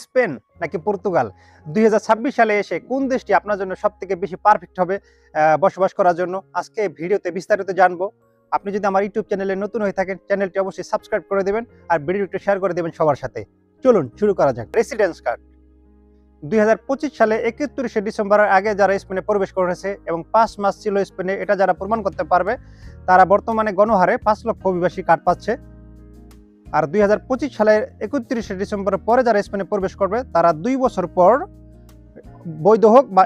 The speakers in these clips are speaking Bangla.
স্পেন নাকি পর্তুগাল 2026 সালে এসে কোন দেশটি আপনার জন্য সবথেকে বেশি পারফেক্ট হবে বসবাস করার জন্য আজকে ভিডিওতে বিস্তারিত জানবো। আপনি যদি আমার ইউটিউব চ্যানেলে নতুন হয়ে থাকেন চ্যানেলটি অবশ্যই সাবস্ক্রাইব করে দেবেন আর ভিডিওটি শেয়ার করে দেবেন সবার সাথে। চলুন শুরু করা যাক। রেসিডেন্স কার্ড 2025 সালে 31 ডিসেম্বরের আগে যারা স্পেনে প্রবেশ করেছে এবং 5 মাস ছিল স্পেনে, এটা যারা প্রমাণ করতে পারবে তারা বর্তমানে গণহারে 5 লক্ষ অভিবাসী কার্ড পাচ্ছে। আর 2025 সালের 31 ডিসেম্বরের পরে যারা স্পেনে প্রবেশ করবে তারা 2 বছর পর বৈধ হোক বা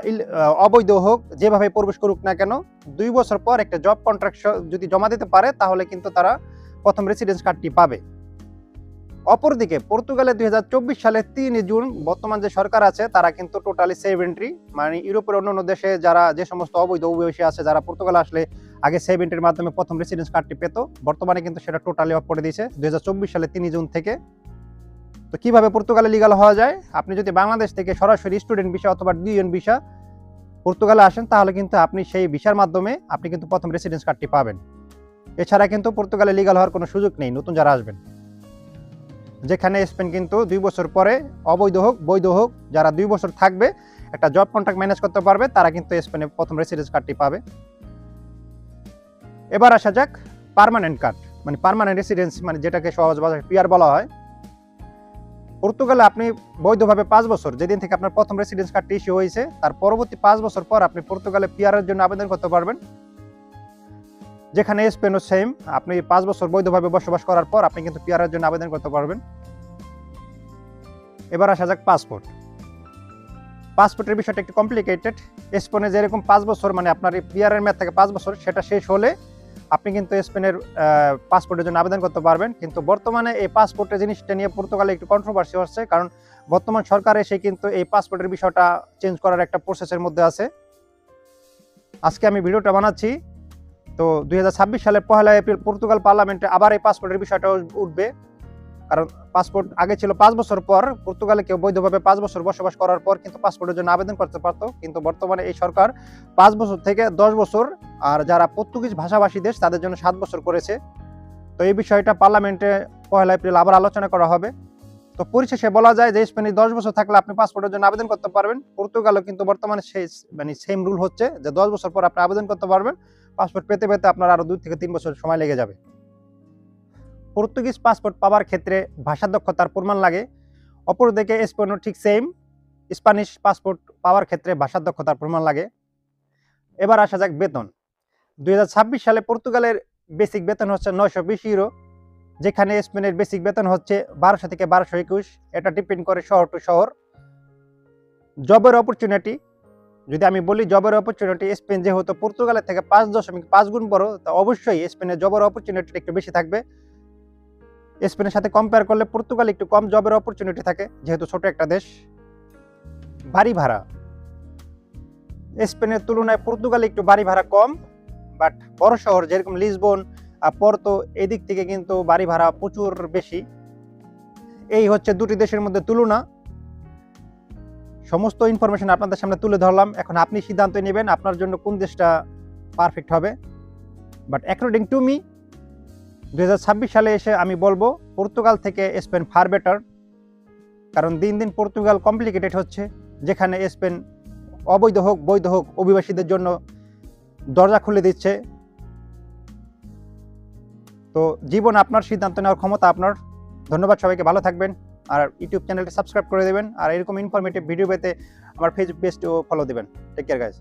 অবৈধ হোক যেভাবে প্রবেশ করুক না কেন 2 বছর পর একটা জব কন্ট্রাক্ট যদি জমা দিতে পারে তাহলে কিন্তু তারা প্রথম রেসিডেন্স কার্ডটি পাবে। অপরদিকে পর্তুগালে 2024 সালে 3 জুন বর্তমান যে সরকার আছে তারা কিন্তু টোটালি সেভ এন্ট্রি, মানে ইউরোপের অন্যান্য দেশে যারা যে সমস্ত অবৈধ অভিবাসী আছে যারা পর্তুগালে আসলে আগে সেভ এন্ট্রির মাধ্যমে প্রথম রেসিডেন্স কার্ডটি পেত, বর্তমানে কিন্তু সেটা টোটালি অফ করে দিয়েছে 2024 সালে 3 জুন থেকে। তো কিভাবে পর্তুগালে লিগাল হওয়া যায়? আপনি যদি বাংলাদেশ থেকে সরাসরি স্টুডেন্ট ভিসা অথবা ডিএন ভিসা পর্তুগালে আসেন তাহলে কিন্তু আপনি সেই ভিসার মাধ্যমে আপনি কিন্তু প্রথম রেসিডেন্স কার্ডটি পাবেন। এছাড়া কিন্তু পর্তুগালে লিগাল হওয়ার কোনো সুযোগ নেই নতুন যারা আসবেন, যেখানে স্পেন কিন্তু 2 বছর পরে অবৈধ হোক বৈধ হোক যারা 2 বছর থাকবে একটা জব কন্ট্রাক্ট ম্যানেজ করতে পারবে তারা কিন্তু স্পেনে প্রথম রেসিডেন্স কার্ডটি পাবে। এবার আসা যাক পার্মানেন্ট কার্ড, মানে পার্মানেন্ট রেসিডেন্স, মানে যেটাকে সহজ ভাষায় পিআর বলা হয়। পর্তুগালে আপনি বৈধভাবে 5 বছর যেদিন থেকে আপনার প্রথম রেসিডেন্স কার্ডটি ইস্যু হয়েছে তার পরবর্তী 5 বছর পর আপনি পর্তুগালে পিআরের জন্য আবেদন করতে পারবেন, যেখানে স্পেনও সেম। আপনি 5 বছর বৈধভাবে বসবাস করার পর আপনি কিন্তু পিআরের জন্য আবেদন করতে পারবেন। এবার আসা যাক পাসপোর্টের বিষয়টা একটু কমপ্লিকেটেড। স্পেনে যেরকম 5 বছর মানে আপনার পিআরের মেয়াদ থাকে 5 বছর, সেটা শেষ হলে আপনি কিন্তু স্পেনের পাসপোর্টের জন্য আবেদন করতে পারবেন। কিন্তু বর্তমানে এই পাসপোর্টের জিনিসটা নিয়ে পর্তুগালে একটু কন্ট্রোভার্সি হচ্ছে, কারণ বর্তমান সরকার এসে কিন্তু এই পাসপোর্টের বিষয়টা চেঞ্জ করার একটা প্রসেসের মধ্যে আছে। আজকে আমি ভিডিওটা বানাচ্ছি, তো 2026 সালের 1 এপ্রিল পর্তুগাল পার্লামেন্টে আবার এই পাসপোর্টের বিষয়টা উঠবে। কারণ পাসপোর্ট আগে ছিল 5 বছর পর, পর্তুগালে কেউ বৈধভাবে 5 বছর বসবাস করার পর কিন্তু পাসপোর্টের জন্য আবেদন করতে পারতো, কিন্তু বর্তমানে এই সরকার 5 বছর থেকে 10 বছর আর যারা পর্তুগিজ ভাষাভাষী দেশ তাদের জন্য 7 বছর করেছে। তো এই বিষয়টা পার্লামেন্টে 1 এপ্রিল আবার আলোচনা করা হবে। তো পরিশেষে বলা যায় যে স্পেনে 10 বছর থাকলে আপনি পাসপোর্টের জন্য আবেদন করতে পারবেন। পর্তুগালও কিন্তু বর্তমানে সেই মানে সেম রুল হচ্ছে যে 10 বছর পর আপনি আবেদন করতে পারবেন। পাসপোর্ট পেতে পেতে আপনার আরো 2 থেকে 3 বছর সময় লেগে যাবে। পর্তুগিজ পাসপোর্ট পাওয়ার ক্ষেত্রে ভাষা দক্ষতার প্রমাণ লাগে, অপরদিকে স্পেনও ঠিক সেম, স্প্যানিশ পাসপোর্ট পাওয়ার ক্ষেত্রে ভাষার দক্ষতার প্রমাণ লাগে। এবার আসা যাক বেতন। 2026 সালে পর্তুগালের বেসিক বেতন হচ্ছে 920 ইউরো, যেখানে স্পেনের বেসিক বেতন হচ্ছে 1200 থেকে 1221। এটা ডিপেন্ড করে শহর টু শহর। জবের অপরচুনিটি যদি আমি বলি, জবের অপরচুনিটি স্পেন যেহেতু পর্তুগালের থেকে 5.5 গুণ বড়, তা অবশ্যই স্পেনের জবের অপরচুনিটি একটু বেশি থাকবে। স্পেনের সাথে কম্পেয়ার করলে পর্তুগাল একটু কম জবের অপরচুনিটি থাকে যেহেতু ছোট একটা দেশ। বাড়ি ভাড়া স্পেনের তুলনায় পর্তুগালে একটু বাড়ি ভাড়া কম, বাট বড় শহর যেরকম লিসবন আর পোর্তো এদিক থেকে কিন্তু বাড়ি ভাড়া প্রচুর বেশি। এই হচ্ছে দুটি দেশের মধ্যে তুলনা। সমস্ত ইনফরমেশন আপনাদের সামনে তুলে ধরলাম, এখন আপনি সিদ্ধান্ত নেবেন আপনার জন্য কোন দেশটা পারফেক্ট হবে। বাট অ্যাকর্ডিং টু মি 2026 সালে এসে আমি বলবো পর্তুগাল থেকে স্পেন ফার বেটার, কারণ দিন দিন পর্তুগাল কমপ্লিকেটেড হচ্ছে, যেখানে স্পেন অবৈধ হোক বৈধ হোক অভিবাসীদের জন্য দরজা খুলে দিচ্ছে। তো জীবন আপনার, সিদ্ধান্ত নেওয়ার ক্ষমতা আপনার। ধন্যবাদ সবাইকে, ভালো থাকবেন আর ইউটিউব চ্যানেলটি সাবস্ক্রাইব করে দেবেন আর এরকম ইনফরমেটিভ ভিডিও পেতে আমার ফেসবুক পেজটিও ফলো দেবেন। Take care guys.